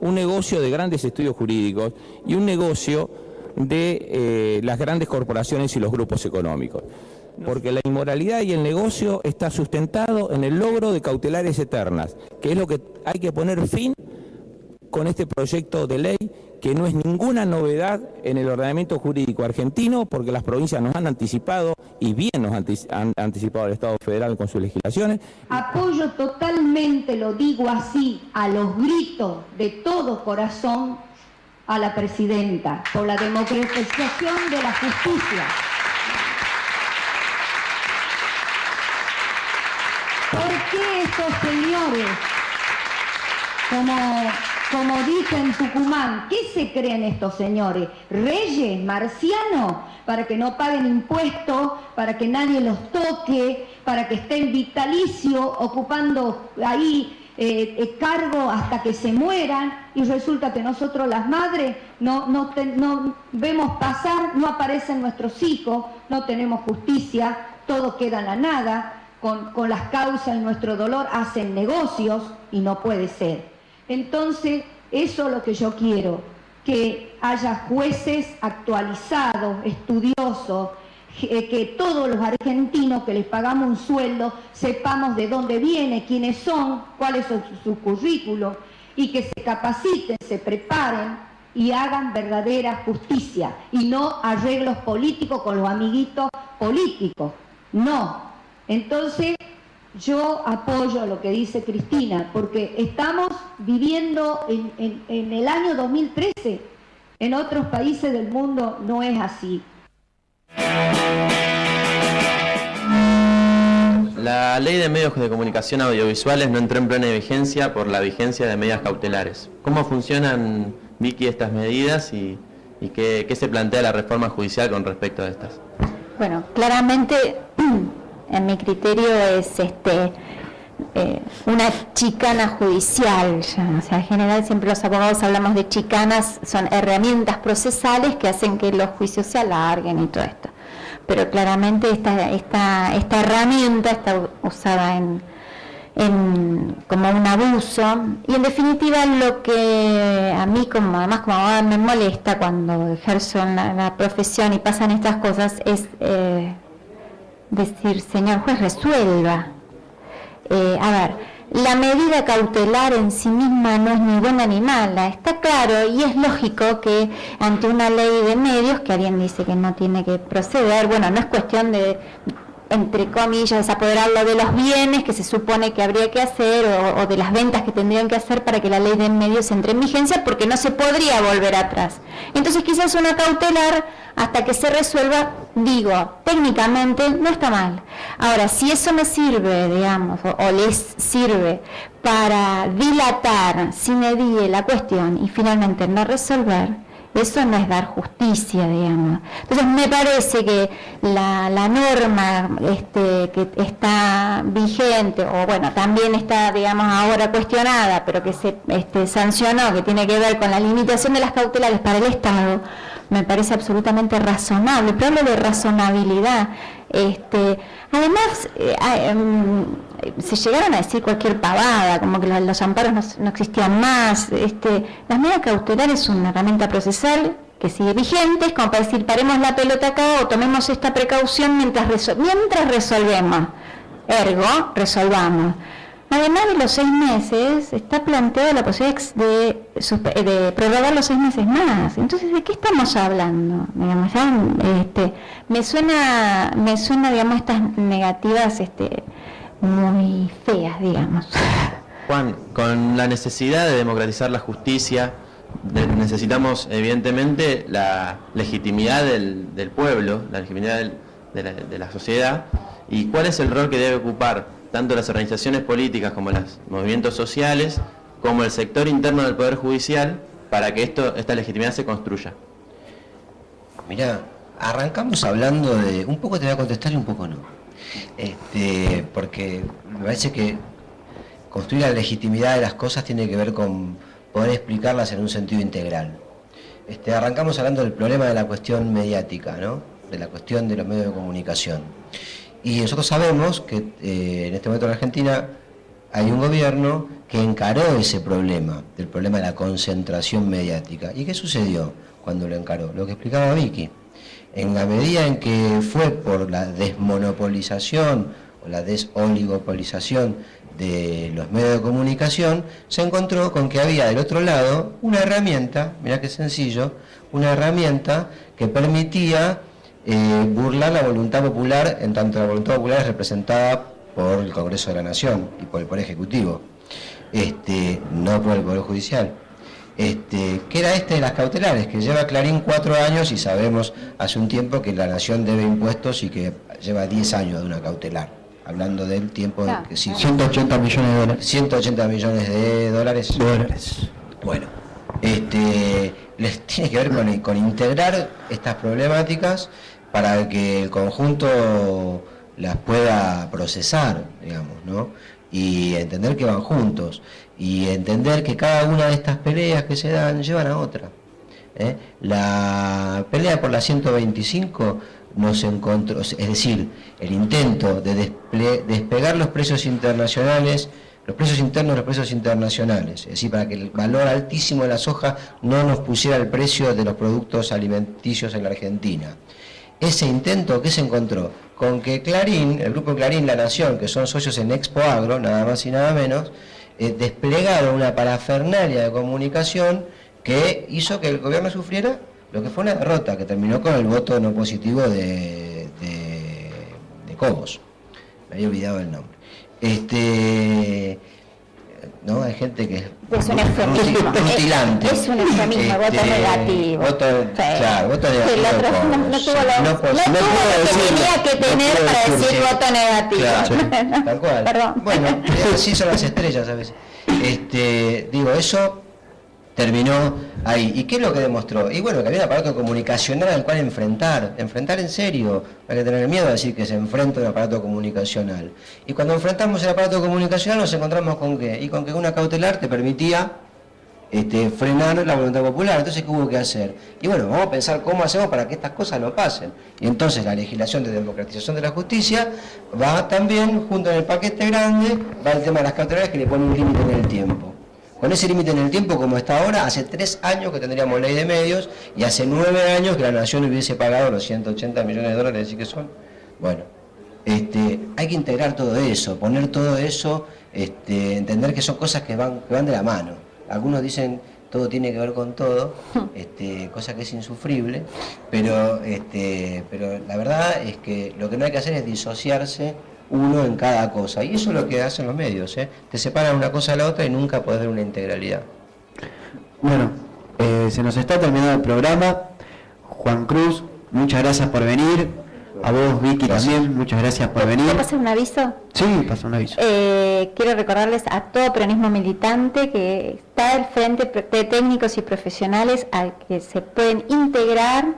de grandes estudios jurídicos y un negocio de las grandes corporaciones y los grupos económicos. Porque la inmoralidad y el negocio está sustentado en el logro de cautelares eternas, que es lo que hay que poner fin con este proyecto de ley, que no es ninguna novedad en el ordenamiento jurídico argentino, porque las provincias nos han anticipado, y bien nos han anticipado el Estado federal con sus legislaciones. Apoyo totalmente, lo digo así, a los gritos de todo corazón, a la presidenta, por la democratización de la justicia. ¿Por qué estos señores, como dije en Tucumán, qué se creen estos señores? ¿Reyes, marcianos? Para que no paguen impuestos, para que nadie los toque, para que estén vitalicio ocupando ahí cargo hasta que se mueran, y resulta que nosotros las madres no vemos pasar, no aparecen nuestros hijos, no tenemos justicia, todo queda en la nada, con las causas en nuestro dolor hacen negocios y no puede ser. Entonces, eso es lo que yo quiero, que haya jueces actualizados, estudiosos, que todos los argentinos que les pagamos un sueldo sepamos de dónde viene, quiénes son, cuál es su currículo, y que se capaciten, se preparen y hagan verdadera justicia y no arreglos políticos con los amiguitos políticos. No. Entonces, yo apoyo lo que dice Cristina, porque estamos viviendo en el año 2013. En otros países del mundo no es así. La ley de medios de comunicación audiovisuales no entró en plena vigencia por la vigencia de medidas cautelares. ¿Cómo funcionan, Vicky, estas medidas y qué se plantea la reforma judicial con respecto a estas? Bueno, claramente, en mi criterio es una chicana judicial. O sea, en general siempre los abogados hablamos de chicanas, son herramientas procesales que hacen que los juicios se alarguen y todo esto. Pero claramente esta herramienta está usada como un abuso, y en definitiva lo que a mí además como abogada me molesta cuando ejerzo la profesión y pasan estas cosas es decir, señor juez, resuelva. A ver, la medida cautelar en sí misma no es ni buena ni mala, está claro, y es lógico que ante una ley de medios que alguien dice que no tiene que proceder, bueno, no es cuestión de, entre comillas, desapoderarlo de los bienes que se supone que habría que hacer o de las ventas que tendrían que hacer para que la ley de medios entre en vigencia, porque no se podría volver atrás. Entonces quizás una cautelar hasta que se resuelva, digo, técnicamente no está mal. Ahora, si eso me sirve, digamos, o les sirve para dilatar sin edie la cuestión y finalmente no resolver, eso no es dar justicia, digamos. Entonces me parece que la norma que está vigente, o bueno, también está, digamos, ahora cuestionada, pero que se sancionó, que tiene que ver con la limitación de las cautelares para el Estado, me parece absolutamente razonable, pero hablo de razonabilidad. Además, se llegaron a decir cualquier pavada, como que los amparos no existían más. Las medidas cautelares es una herramienta procesal que sigue vigente, es como para decir, paremos la pelota acá o tomemos esta precaución mientras resolvemos. Ergo, resolvamos. Además de los 6 meses, está planteada la posibilidad de prorrogar los 6 meses más. Entonces, ¿de qué estamos hablando? Digamos, me suena, digamos, estas negativas muy feas, digamos. Juan, con la necesidad de democratizar la justicia, necesitamos evidentemente la legitimidad del pueblo, la legitimidad de la sociedad, y cuál es el rol que debe ocupar tanto las organizaciones políticas como los movimientos sociales, como el sector interno del Poder Judicial, para que esta legitimidad se construya. Mirá, arrancamos hablando de... Un poco te voy a contestar y un poco no. Porque me parece que construir la legitimidad de las cosas tiene que ver con poder explicarlas en un sentido integral. Arrancamos hablando del problema de la cuestión mediática, ¿no? De la cuestión de los medios de comunicación. Y nosotros sabemos que en este momento en Argentina hay un gobierno que encaró ese problema, del problema de la concentración mediática. ¿Y qué sucedió cuando lo encaró? Lo que explicaba Vicky. En la medida en que fue por la desmonopolización o la desoligopolización de los medios de comunicación, se encontró con que había del otro lado una herramienta, mirá qué sencillo, una herramienta que permitía burlar la voluntad popular, en tanto la voluntad popular es representada por el Congreso de la Nación y por el Poder Ejecutivo, no por el Poder Judicial. Que era de las cautelares, que lleva Clarín 4 años y sabemos hace un tiempo que la Nación debe impuestos y que lleva 10 años de una cautelar, hablando del tiempo de que sí, 180 millones de dólares. 180 millones de dólares. Bueno, les tiene que ver con integrar estas problemáticas para que el conjunto las pueda procesar, digamos, ¿no? Y entender que van juntos, y entender que cada una de estas peleas que se dan llevan a otra. La pelea por la 125 nos encontró, es decir, el intento de despegar los precios internacionales, los precios internos, los precios internacionales, es decir, para que el valor altísimo de la soja no nos pusiera el precio de los productos alimenticios en la Argentina. Ese intento, ¿qué se encontró? Con que Clarín, el grupo Clarín, La Nación, que son socios en Expo Agro, nada más y nada menos, desplegaron una parafernalia de comunicación que hizo que el gobierno sufriera lo que fue una derrota, que terminó con el voto no positivo de Cobos. Me había olvidado el nombre. ¿No? Hay gente que es un eufemismo. Rutilante. Es un eufemismo, voto negativo. Claro, voto negativo. El otro no tuvo lo que tenía que tener para decir voto negativo. Claro, tal cual. Perdón. Bueno, así son las estrellas a veces. Digo, eso terminó ahí. ¿Y qué es lo que demostró? Y bueno, que había un aparato comunicacional al cual enfrentar en serio. No hay que tener miedo a decir que se enfrenta un aparato comunicacional. Y cuando enfrentamos el aparato comunicacional nos encontramos con ¿qué? Y con que una cautelar te permitía frenar la voluntad popular. Entonces, ¿qué hubo que hacer? Y bueno, vamos a pensar cómo hacemos para que estas cosas no pasen. Y entonces la legislación de democratización de la justicia va también, junto en el paquete grande, va el tema de las cautelares que le pone un límite en el tiempo. Con ese límite en el tiempo, como está ahora, hace 3 años que tendríamos ley de medios y hace 9 años que la Nación hubiese pagado los 180 millones de dólares, así que son. Bueno, hay que integrar todo eso, poner todo eso, entender que son cosas que van de la mano. Algunos dicen todo tiene que ver con todo, cosa que es insufrible, pero la verdad es que lo que no hay que hacer es disociarse uno en cada cosa, y eso es lo que hacen los medios, te separan una cosa de la otra y nunca podés ver una integralidad. Bueno, se nos está terminando el programa. Juan Cruz, muchas gracias por venir. A vos, Vicky, también, muchas gracias por venir. ¿Puedo pasar un aviso? Sí, pasa un aviso. Quiero recordarles a todo peronismo militante que está al frente de técnicos y profesionales al que se pueden integrar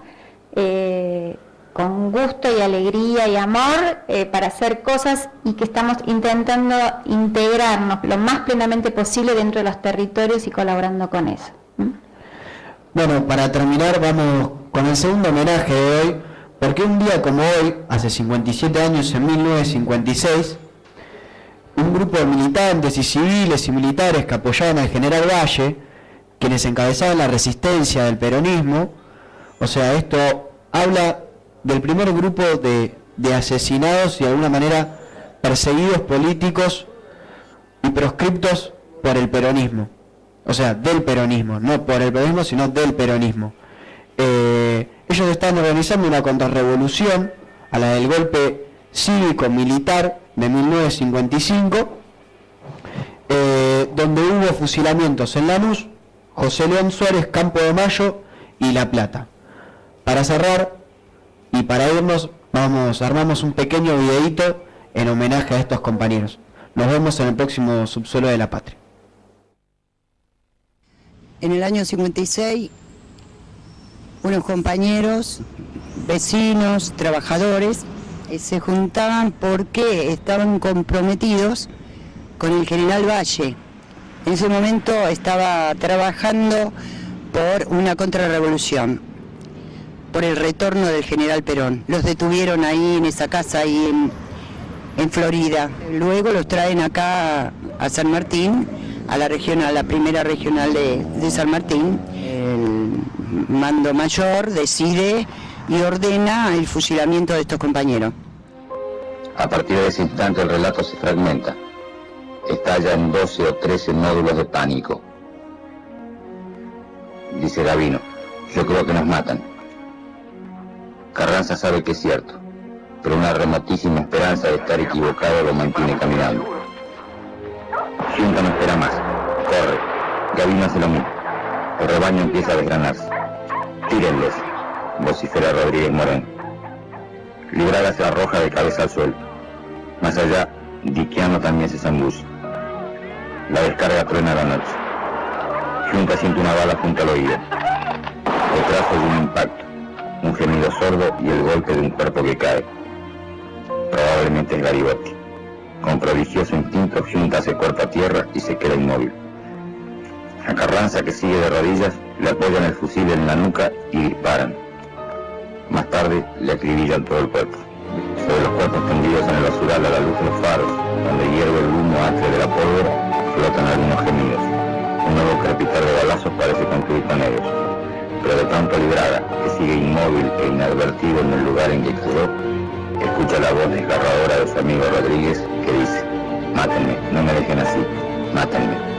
con gusto y alegría y amor para hacer cosas, y que estamos intentando integrarnos lo más plenamente posible dentro de los territorios y colaborando con eso. Bueno, para terminar vamos con el segundo homenaje de hoy, porque un día como hoy, hace 57 años, en 1956, un grupo de militantes y civiles y militares que apoyaban al general Valle, quienes encabezaban la resistencia del peronismo, o sea, esto habla del primer grupo de asesinados y de alguna manera perseguidos políticos y proscriptos por el peronismo, o sea, del peronismo, no por el peronismo, sino del peronismo. Ellos están organizando una contrarrevolución a la del golpe cívico-militar de 1955, donde hubo fusilamientos en Lanús, José León Suárez, Campo de Mayo y La Plata. Para cerrar y para irnos, armamos un pequeño videíto en homenaje a estos compañeros. Nos vemos en el próximo Subsuelo de la Patria. En el año 56, unos compañeros, vecinos, trabajadores, se juntaban porque estaban comprometidos con el general Valle. En ese momento estaba trabajando por una contrarrevolución, por el retorno del general Perón. Los detuvieron ahí en esa casa, ahí en Florida. Luego los traen acá a San Martín, a la primera regional de San Martín. El mando mayor decide y ordena el fusilamiento de estos compañeros. A partir de ese instante el relato se fragmenta. Estalla en 12 o 13 módulos de pánico. Dice Gavino, yo creo que nos matan. Carranza sabe que es cierto, pero una remotísima esperanza de estar equivocado lo mantiene caminando. Giunta no espera más. Corre. Gavino hace lo mismo. El rebaño empieza a desgranarse. Tírenles, vocifera Rodríguez Moreno. Libraga se arroja de cabeza al suelo. Más allá, Diquiano también se zambulle. La descarga truena la noche. Giunta siente una bala junto al oído. Detrás oye un impacto, un gemido sordo y el golpe de un cuerpo que cae. Probablemente es Garibaldi. Con prodigioso instinto, Giunta se corta a tierra y se queda inmóvil. A Carranza, que sigue de rodillas, le apoyan el fusil en la nuca y disparan. Más tarde, le acribillan todo el cuerpo. Sobre los cuerpos tendidos en el basural a la luz de los faros, donde hierve el humo acre de la pólvora, flotan algunos gemidos. Un nuevo crepitar de balazos parece concluir con ellos. Pero de pronto Libraga, que sigue inmóvil e inadvertido en el lugar en que cayó, escucha la voz desgarradora de su amigo Rodríguez, que dice: mátenme, no me dejen así, mátenme.